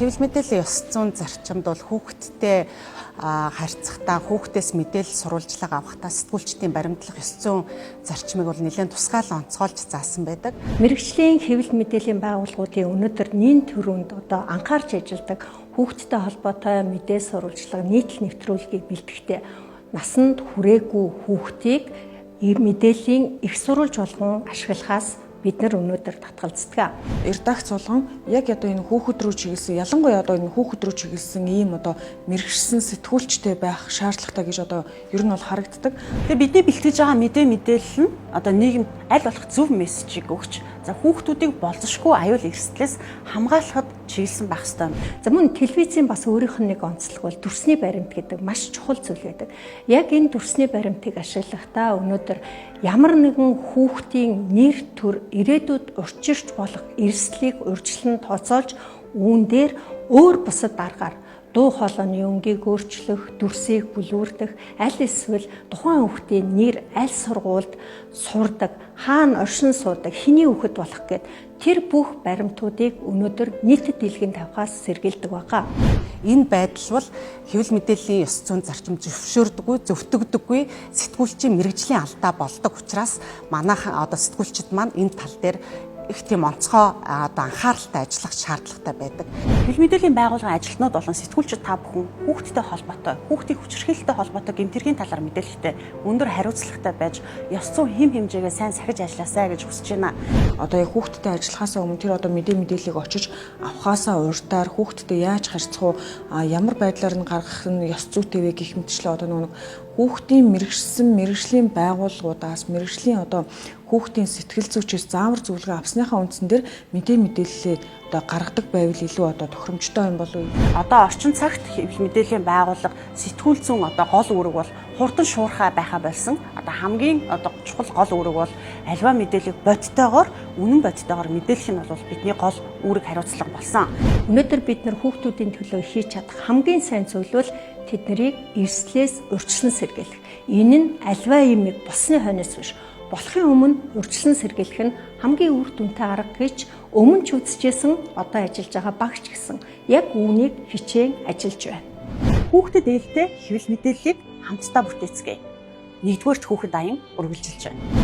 Хэвлэл мэдээллийн ёс зүйн зарчимд бол хүүхэдтэй харьцахдаа хүүхдээс мэдээлэл сурвалжлага авахдаа сэтгүүлчдийн баримтлах ёс зүйн зарчмыг бол нэлээд тусгаал онцгойлж заасан байдаг. Мэргэжлийн хэвлэл мэдээллийн байгууллагуудын өнөөдөр нийт төрөнд одоо анхаарч ажилладаг хүүхдтэй холбоотой мэдээ сурвалжлага нийтлэл нэвтрүүлгийг бэлтгэхдээ насанд хүрээгүй хүүхдийг мэдээллийн их сурвалж болгон ашиглахаас бид нар өнөөдөр татгалздаг. Редакц болгон яг одоо энэ хүүхэд рүү чиглэсэн, ялангуяа одоо энэ хүүхэд рүү чиглэсэн ийм одоо мэрэгшсэн сэтгүүлчтэй байх шаардлагатай гэж одоо ер нь бол харагддаг. Тэгээ бидний бэлтгэж байгаа мэдээлэл нь одоо нийгэмд аль болох зөв мессежийг өгч хүүхдүүдийг болзошгүй аюул эрсдлээс хамгаалахад чиглэсэн байх ёстой. За мөн телевизийн бас өөрийнх нь нэг онцлог бол дүрсний баримт гэдэг маш чухал зүйл байдаг. Яг энэ дүрсний баримтыг ашиглахдаа өнөөдөр ямар нэгэн хүүхдийн нэр төр ирээдүйд урьдчилж болох эрсдлийг урьдчилан тооцоолж үүн дээр өөр бусад аргаар дуу хоолойны өнгийг өөрчлөх, дүрсийг бүлүүрдэх, аль эсвэл тухайн хүүхдийн нэр аль сургуульд сурдаг, хаана оршин суудаг, хэний хүүхэд болох гэд тэр бүх баримтуудыг өнөөдөр нийтэд дэлгэн тавихаас сэргийлдэг байгаа. Энэ байдал бол хэвлэл мэдээллийн ёс зүйн зарчим зөвшөөрдөггүй, зөвтгдөггүй, сэтгүүлчийн мэргэжлийн алдаа болдог учраас манайхан одоо сэтгүүлчид маань энэ тал дээр их тийм онцгой одоо анхааралтай ажиллах шаардлагатай байдаг. Хэвлэл мэдээллийн байгууллагын ажилтнууд болон сэтгүүлчид та бүхэн хүүхдтэй холбоотой, хүүхдийн хүчирхийлэлтэй холбоотой гэмтэргийн талаар мэдээлэлтэй өндөр хариуцлагатай байж ёс зүйн хэм хэмжээгээ сайн сахиж ажилласаа гэж хүсэж байна. Одоо яг хүүхдтэй ажиллахаасаа өмнө тэр одоо мэдээллийг очиж авахаасаа урьдаар хүүхдтэй яаж харьцах уу, ямар байдлаар нь гаргах нь ёс зүйтэй вэ гэх мэтчлээ одоо нэг хүүхдийн мэргэжлийн байгууллагуудаас мэргэжлийн одоо хүүхдийн сэтгэл зүйчээс заавар зөвлөгөө авсныхаа үндсэн дээр мэдээллээ одоо гаргадаг байвал илүү одоо тохиромжтой юм болов уу? Одоо орчин цагт хэвлэл мэдээллийн байгууллага сэтгүүлцэн одоо гол үүрэг бол хурдан шуурхай байха болсон. Одоо хамгийн одоо чухал гол үүрэг бол альва мэдээллийг бодтойгоор үнэн бодтойгоор мэдээлэх нь бол бидний гол үүрэг хариуцлага болсон. Өнөөдөр бид нар хүүхдүүдийн төлөө хийж чадах хамгийн сайн зүйл бол тэднийг эрслээс урьдчилан сэргийлэх. Энэ нь альва юмыг босны хойноос биш болохын өмнө урьдчилан сэргийлэх нь хамгийн үр дүнтэй арга гэж өмнө ч үзэжсэн одоо ажиллаж байгаа багш гэсэн яг үүнийг хичээн ажиллаж байна. Хүүхдэд ээлтэй хэвлэл мэдээллийг хамтдаа бүтээцгээе. Нэгдүгээрт хүүхэд аян үргэлжилж байна.